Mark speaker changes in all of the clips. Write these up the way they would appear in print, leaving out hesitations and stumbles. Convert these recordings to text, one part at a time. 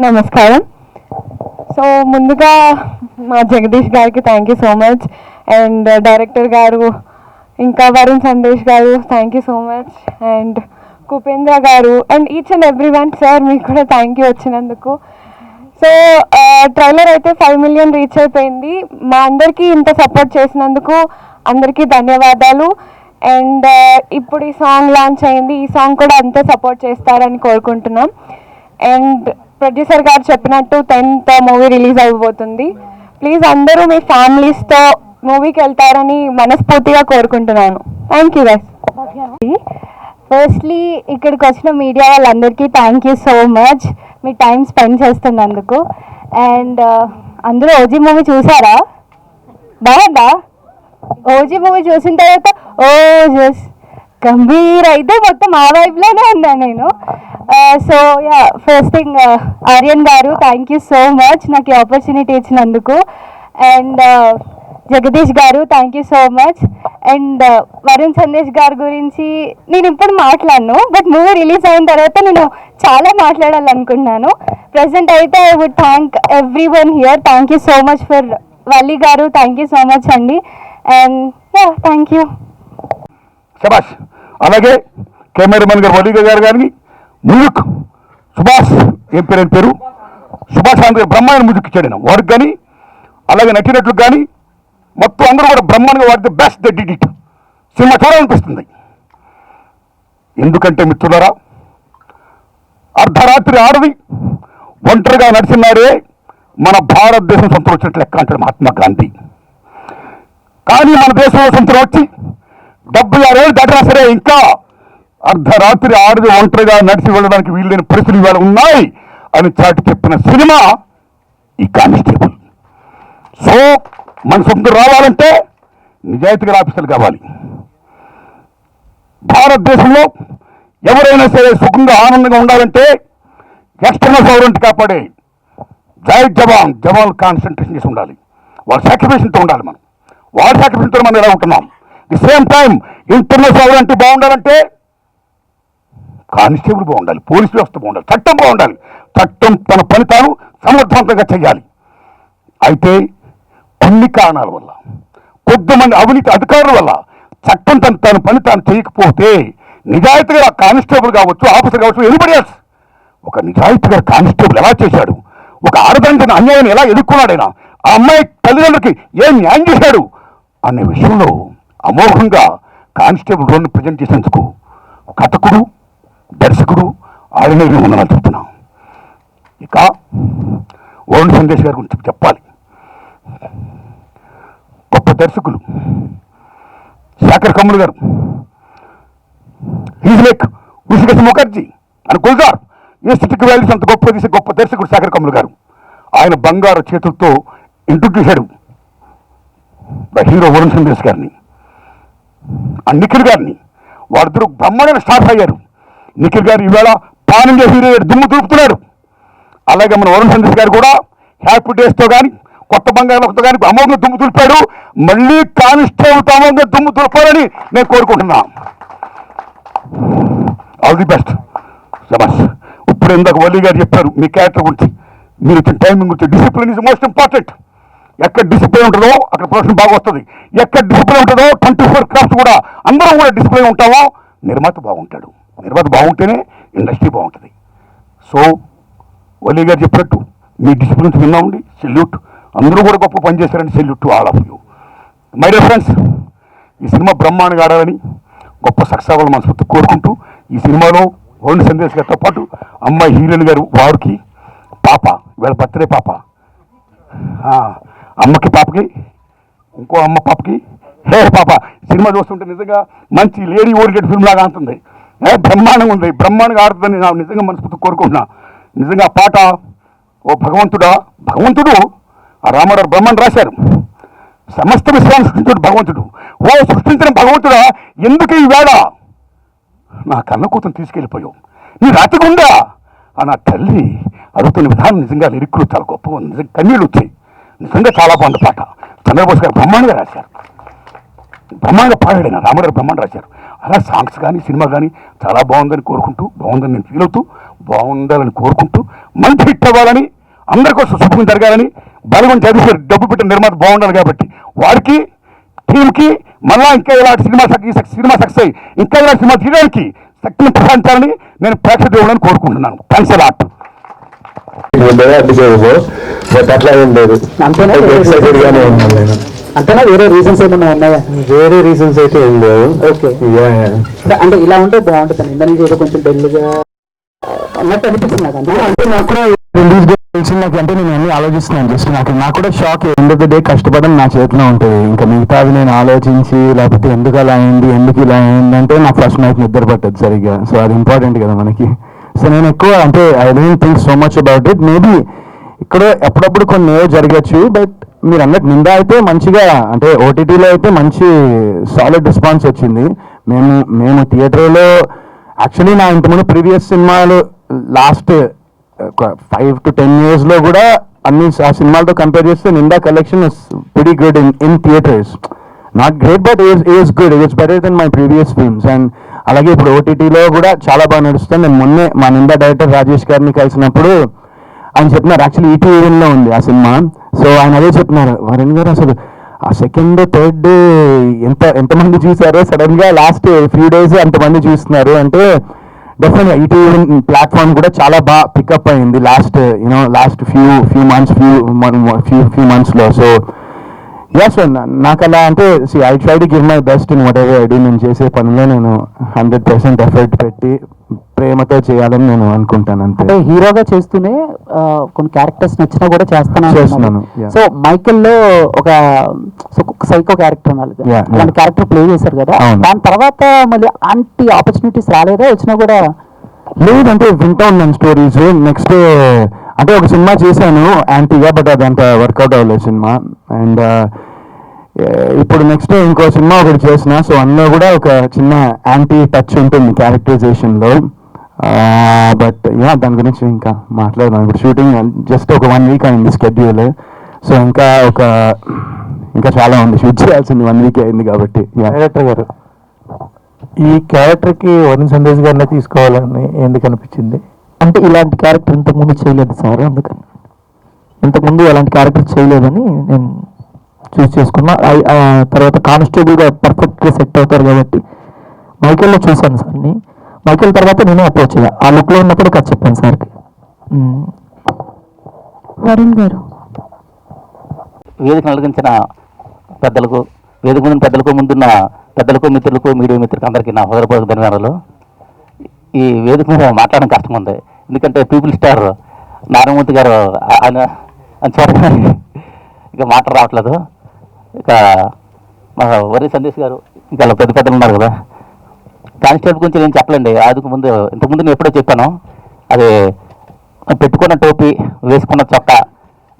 Speaker 1: నమస్కారం. సో ముందుగా మా జగదీష్ గారికి thank you so much, and director గారు ఇంకా వరుణ్ సందేశ్ గారు thank you so much, and Kupendra గారు and each and every one. Sir మీకు కూడా థ్యాంక్ యూ వచ్చినందుకు. సో ట్రైలర్ అయితే 5 million రీచ్ అయిపోయింది. మా అందరికీ ఇంత సపోర్ట్ చేసినందుకు అందరికీ ధన్యవాదాలు. అండ్ ఇప్పుడు ఈ సాంగ్ లాంచ్ అయింది, ఈ సాంగ్ కూడా అంతే సపోర్ట్ చేస్తారని కోరుకుంటున్నాం. అండ్ ప్రొడ్యూసర్ గారు చెప్పినట్టు 10th మూవీ రిలీజ్ అయిపోతుంది. ప్లీజ్ అందరూ మీ ఫ్యామిలీస్తో మూవీకి వెళ్తారని మనస్ఫూర్తిగా కోరుకుంటున్నాను. Thank you guys.
Speaker 2: ఫస్ట్లీ ఇక్కడికి వచ్చిన మీడియా వాళ్ళందరికీ thank you so much, me time spend చేస్తున్నందుకు. అండ్ అందరూ ఓజీ మూవీ చూసారా? బాగుందా? ఓజీ మూవీ చూసిన తర్వాత ఓ జస్ గంభీర్ అయితే మొత్తం ఆ వైపులోనే ఉన్నాను నేను. So yeah, first thing Aryan గారు థ్యాంక్ యూ సో మచ్ నాకు ఈ ఆపర్చునిటీ ఇచ్చినందుకు. అండ్ జగదీష్ గారు thank you so much. And Varun Sandesh గారి గురించి నేను ఇప్పుడు మాట్లాడను, బట్ మూవీ రిలీజ్ అయిన తర్వాత నేను చాలా మాట్లాడాలనుకున్నాను. ప్రజెంట్ అయితే I would thank everyone here. Thank you so much for Valli garu, thank you so much అండి. And yeah, thank you.
Speaker 3: శబాష్. అలాగే కెమెరామెన్ గారు వల్లి గారు కానీ మ్యూజిక్ సుభాష్ ఏం పేరు సుభాష్ గారు బ్రహ్మాండ మ్యూజిక్ ఇచ్చాడు వాడికి కానీ, అలాగే నటినట్లు కానీ మొత్తం అందరూ కూడా బ్రహ్మాండంగా వాడితే best the did it. Cinema చూడాలనిపిస్తుంది. ఎందుకంటే మిత్రులారా, అర్ధరాత్రి ఆడది ఒంటరిగా నడిచినాడే మన భారతదేశం సొంతం వచ్చినట్లు లెక్క అంటాడు మహాత్మా గాంధీ. కానీ మన దేశంలో సొంతం వచ్చి 76 ఏళ్ళు దాటినా సరే ఇంకా అర్ధరాత్రి ఆడది ఒంటరిగా నడిచి వెళ్ళడానికి వీళ్ళని పరిస్థితులు ఇవాళ ఉన్నాయి అని చాటి చెప్పిన సినిమా ఈ కానిస్టేబుల్. సో మన సొంతం రావాలంటే నిజాయితీగా ఆఫీసర్లు కావాలి. భారతదేశంలో ఎవరైనా సరే సుఖంగా ఆనందంగా ఉండాలంటే ఎక్స్టర్నల్ సౌరెంట్ కాపాడే జై జవాన్ జవాన్ కాన్సన్ట్రేషన్ చేసి ఉండాలి. వాళ్ళ సాక్రిఫికేషన్తో ఉండాలి. వాళ్ళ సాక్రిఫికేషన్తో మనం ఎలా ఉంటున్నాం. ది సేమ్ టైం ఇంటర్నల్ సౌరెంట్ బాగుండాలంటే కానిస్టేబుల్ బాగుండాలి, పోలీస్ వ్యవస్థ బాగుండాలి, చట్టం బాగుండాలి. చట్టం తన పని తాను సమర్థవంతంగా చేయాలి. అయితే కొన్ని కారణాల వల్ల, కొద్దిమంది అవినీతి అధికారుల వల్ల చట్టం తన పని తాను చేయకపోతే నిజాయితీగా కానిస్టేబుల్ కావచ్చు, ఆఫీసర్ కావచ్చు, ఎనిబడి ఎల్స్ ఒక నిజాయితీగా కానిస్టేబుల్ ఎలా చేశాడు, ఒక ఆడదానికి అన్యాయాన్ని ఎలా ఎదుర్కొన్నాడైనా, ఆ అమ్మాయి తల్లిదండ్రులకి ఏం న్యాయం చేశాడు అనే విషయంలో అమోఘంగా కానిస్టేబుల్ రోల్ని ప్రజెంట్ చేసేందుకు కథకుడు దర్శకుడు ఆడినవి ఉందని చెప్తున్నాం. ఇక వరుణ్ సందేశ్ గారి గురించి చెప్పాలి. గొప్ప దర్శకులు శేఖర్ కమ్ములు గారు, ఈజ్ లైక్ ఋషికేశ్ ముఖర్జీ అని గుల్జార్ ఏ స్థితికి వెళ్ళి అంత గొప్ప తీసే గొప్ప దర్శకుడు శేఖర్ కమ్ములు గారు. ఆయన బంగారు చేతులతో ఇంట్రొడ్యూస్ చేశాడు హీరో వరుణ్ సందేశ్ గారిని, ఆ నిఖిల్ గారిని. వాళ్ళిద్దరూ బ్రహ్మాండంగా స్టార్ట్ అయ్యారు. నిఖిల్ గారు ఈవేళ పాన్ ఇండియా హీరో దుమ్ము దూపుతున్నాడు. అలాగే మన వరుణ్ సందేశ్ గారు కూడా హ్యాపీ డేస్తో కానీ కొత్త బంగారంతో కానీ అమోఘంగా దుమ్ము దులిపాడు. మళ్ళీ కానిస్టేబుల్తో అమోఘంగా దుమ్ము దులపాలని నేను కోరుకుంటున్నా. All the best. శబాష్. ఇప్పుడు ఇందాక వల్లి గారు చెప్పారు మీ క్యారెక్టర్ గురించి, మీరు వచ్చిన టైమింగ్ గురించి. Discipline is most important. ఎక్కడ డిసిప్లిన్ ఉంటుందో అక్కడ ప్రొడక్షన్ బాగా వస్తుంది. ఎక్కడ డిసిప్లిన్ ఉంటుందో 24 క్రాఫ్ట్స్ కూడా అందరం కూడా డిసిప్లిన్ ఉంటామో నిర్మాత బాగుంటాడు. నిర్మాత బాగుంటేనే ఇండస్ట్రీ బాగుంటుంది. సో వల్లి గారు చెప్పినట్టు మీ డిసిప్లిన్స్ విన్నామండి. సెల్యూట్. అందరూ కూడా గొప్ప పని చేశారని salute to all of you. My dear friends, ఈ సినిమా బ్రహ్మాండంగా ఆడాలని గొప్ప సక్సెస్ అవ్వాలని మనస్ఫూర్తి కోరుకుంటూ, ఈ సినిమాలో వరుణ్ సందేశ్ గారితో పాటు అమ్మాయి హీరోయిన్ గారు వారికి పాప, వీళ్ళ బర్త్డే పాప, అమ్మకి పాపకి ఇంకో అమ్మ పాపకి హే పాప. సినిమా చూస్తుంటే నిజంగా మంచి లేడీ ఓరియంటెడ్ ఫిల్మ్ లాగా అంటుంది. బ్రహ్మాండంగా ఉంది. బ్రహ్మాండంగా ఆడుతుందని నా నిజంగా మనస్ఫూర్తి కోరుకుంటున్నా. నిజంగా పాట ఓ భగవంతుడు ఆ రామారావు బ్రహ్మాండ రాశారు. సమస్త విశ్వాన్ని సృష్టించాడు భగవంతుడు. ఓ సృష్టించిన భగవంతుడా, ఎందుకు ఈ వేళ నా కన్న కూతురు తీసుకెళ్ళిపోయావు, నీ రాతిగుండా ఆ నా తల్లి అడుగుతున్న విధానం నిజంగా లిరిక్లు చాలా గొప్పగా ఉంది. నిజంగా కన్నీళ్ళు వచ్చాయి. నిజంగా చాలా బాగుంది పాట. చంద్రబోస్ గారు బ్రహ్మాండంగా రాశారు. బ్రహ్మాండంగా పాడాడు. రామారావు బ్రహ్మాండ రాశారు. అలా సాంగ్స్ కానీ సినిమా కానీ చాలా బాగుందని కోరుకుంటూ, బాగుందని నేను ఫీల్ అవుతూ, బాగుండాలని కోరుకుంటూ, మంచి హిట్ అవ్వాలని, అందరికోసం శుభం జరగాలని, బలగం చదివి డబ్బు పెట్టిన నిర్మాత బాగుండాలి కాబట్టి వారికి, టీంకి మళ్ళా ఇంకా ఇలాంటి సినిమా సక్సెస్ అయ్యి ఇంకా ఇలాంటి సినిమా తీయడానికి శక్తిని ప్రసాదించాలని నేను ప్రేక్షక దేవుళ్ళని కోరుకుంటున్నాను. Thanks a lot.
Speaker 4: బట్ అట్లా ఏం లేదు, ఎక్సైటెడ్ గానే ఉన్నాను నేను.
Speaker 5: అంతేనా, వేరే రీజన్స్ ఏమైనా ఉన్నాయా?
Speaker 4: వేరే రీజన్స్ అయితే ఏం లేవు.
Speaker 5: ఓకే, అంటే ఇలా ఉంటే బాగుంటుంది, ఇంత నుంచి ఏదో కొంచెం డెల్గా అన్నట్టు అనిపిస్తుంది నాకు.
Speaker 4: అంటే నాకు కూడా రిలీజ్ డేట్ తెలిసింది నాకు, అంటే నేను అన్ని ఆలోచిస్తున్నాను. జస్ట్ నాకు కూడా shock. End of the day కష్టపడడం నా చేతిలో ఉంటుంది. ఇంకా మిగతాది నేను ఆలోచించి లేకపోతే ఎందుకు అలా అయింది, ఎందుకు ఇలా అయింది అంటే నాకు ఫస్ట్ నైట్ నిద్ర పట్టదు సరిగ్గా. సో అది ఇంపార్టెంట్ కదా మనకి. సో నేను ఎక్కువ అంటే I don't think so much about it. Maybe ఇక్కడ అప్పుడప్పుడు కొన్ని జరగచ్చు. బట్ మీరు అన్నట్టు నిందా అయితే మంచిగా, అంటే ఓటీటీలో అయితే మంచి సాలిడ్ రెస్పాన్స్ వచ్చింది. మేము థియేటర్లో యాక్చువల్లీ నా ఇంతకుముందు ప్రీవియస్ సినిమాలు లాస్ట్ 5 to 10 years కూడా అన్ని ఆ సినిమాలతో కంపేర్ చేస్తే నిందా collection is very good in theatres. Not great but is good. It's better than my previous films. And అలాగే ఇప్పుడు ఓటీటీలో కూడా చాలా బాగా నడుస్తుంది. నేను మొన్నే మా నిందా డైరెక్టర్ రాజేష్ గారిని కలిసినప్పుడు ఆయన చెప్తున్నారు, యాక్చువల్లీ ఈటీవీలో ఉంది ఆ సినిమా. సో ఆయన అదే చెప్తున్నారు, వరుణ్ గారు అసలు ఆ సెకండ్ థర్డ్ ఎంతమంది చూసారో సడన్ గా లాస్ట్ ఫ్యూ డేస్ అంతమంది చూస్తున్నారు అంటే డెఫినెట్గా ఈటీవీ ప్లాట్ఫామ్ కూడా చాలా బాగా పికప్ అయింది లాస్ట్ ఫ్యూ మంత్స్లో. సో ఎస్ నాకు అలా అంటే I try to give my best in what ever I do. నేను చేసే పనిలో నేను 100% ఎఫర్ట్ పెట్టి ప్రేమతో చేయాలని నేను అనుకుంటాను అంతే.
Speaker 5: అంటే హీరోగా చేస్తూనే కొన్ని క్యారెక్టర్స్ నచ్చినా కూడా చేస్తున్నాను. సో మైకెల్ లో ఒక సైకో క్యారెక్టర్ అలాంటి క్యారెక్టర్ ప్లే చేశారు కదా, దాని తర్వాత మళ్ళీ అలాంటి ఆపర్చునిటీస్ రాలేదా? వచ్చినా కూడా
Speaker 4: లేదంటే వింటా ఉన్నాను స్టోరీస్. నెక్స్ట్ అంటే ఒక సినిమా చేశాను యాంటీగా, బట్ అదంతా వర్కౌట్ అవ్వలేదు సినిమా. అండ్ ఇప్పుడు నెక్స్ట్ ఇంకో సినిమా ఒకటి చేసిన. సో అందులో కూడా ఒక చిన్న యాంటీ టచ్ ఉంటుంది క్యారెక్టరైజేషన్లో. బట్ దాని గురించి ఇంకా మాట్లాడదాం. ఇప్పుడు షూటింగ్ జస్ట్ ఒక 1 week అయింది స్కెడ్యూల్. సో ఇంకా చాలా ఉంది షూట్ చేయాల్సింది. 1 week అయింది కాబట్టి.
Speaker 6: డైరెక్టర్ గారు, ఈ క్యారెక్టర్కి వరుణ్ సందేశ్ గారిని తీసుకోవాలని ఎందుకు అనిపించింది?
Speaker 5: అంటే ఇలాంటి క్యారెక్టర్ ఇంతకుముందు చేయలేదు సార్, అందుకని ఇంతకుముందు అలాంటి క్యారెక్టర్ చేయలేదని నేను చూస్ చేసుకున్నా. తర్వాత కానిస్టేబుల్గా పర్ఫెక్ట్గా సెట్ అవుతారు కాబట్టి మైకేల్లో చూశాను సార్ని. మైకేల్ తర్వాత నేనే అప్రోచ్ అయ్యా. ఆ లుక్లో ఉన్నప్పుడు కథ చెప్పాను సార్కి.
Speaker 1: వరుణ్ గారు,
Speaker 7: వేదిక నలిగించిన పెద్దలకు, వేదిక ముందు ముందున్న పెద్దలకు, మిత్రులకు, మీడియా మిత్రులకు అందరికీ నా హృదయపూర్వక ధన్యవాదాలు. ఈ వేదిక మీద మాట్లాడడం కష్టం ఉంది, ఎందుకంటే పీపుల్ స్టార్ నారాయణమూర్తి గారు ఆయన చూడగానే ఇక మాట రావట్లేదు. ఇక మా వరి సందేశ్ గారు, ఇంకా పెద్ద పెద్దలు ఉన్నారు కదా. కానిస్టేబుల్ గురించి నేను చెప్పలేండి. ఇంతకుముందు నేను ఎప్పుడో చెప్పాను. అది పెట్టుకున్న టోపీ, వేసుకున్న చొక్కా,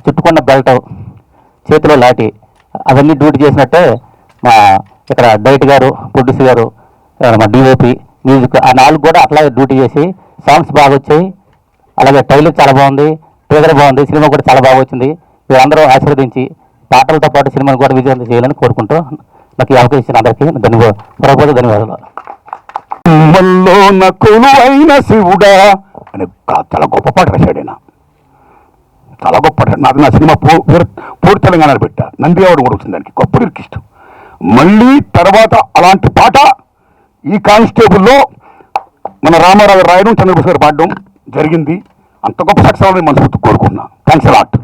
Speaker 7: చుట్టుకున్న బెల్ట్, చేతిలో లాఠీ, అవన్నీ డ్యూటీ చేసినట్టే మా ఇక్కడ డైరెక్టర్ గారు, ప్రొడ్యూసర్ గారు, మా డిఓపి, మ్యూజిక్, ఆ 4 కూడా అట్లాగే డ్యూటీ చేసి సాంగ్స్ బాగా వచ్చాయి. అలాగే ట్రైలర్ చాలా బాగుంది, ట్రైలర్ బాగుంది, సినిమా కూడా చాలా బాగా వచ్చింది. మీరందరూ ఆశీర్వదించి పాటలతో పాటు సినిమాను కూడా విజయవంతం చేయాలని కోరుకుంటూ నాకు ఈ అవకాశం ఇచ్చిన అందరికీ ధన్యవాదాలు.
Speaker 3: కొలువైన శివుడా అని చాలా గొప్ప పాట రాశాడు ఆయన. చాలా గొప్ప పాట. నాకు నా సినిమా పూర్తి తెలంగాణలో పెట్టా. నంది అవార్డు కూడా వచ్చింది దానికి. గొప్ప లిరికిస్ట్. మళ్ళీ తర్వాత అలాంటి పాట ఈ కానిస్టేబుల్లో మన రామారావు రాయడం, చంద్రబాబు గారు పాడడం జరిగింది. అంత గొప్ప సక్సెస్ అవ్వాలని మనస్ఫూర్తి కోరుకున్నా. Thanks a lot.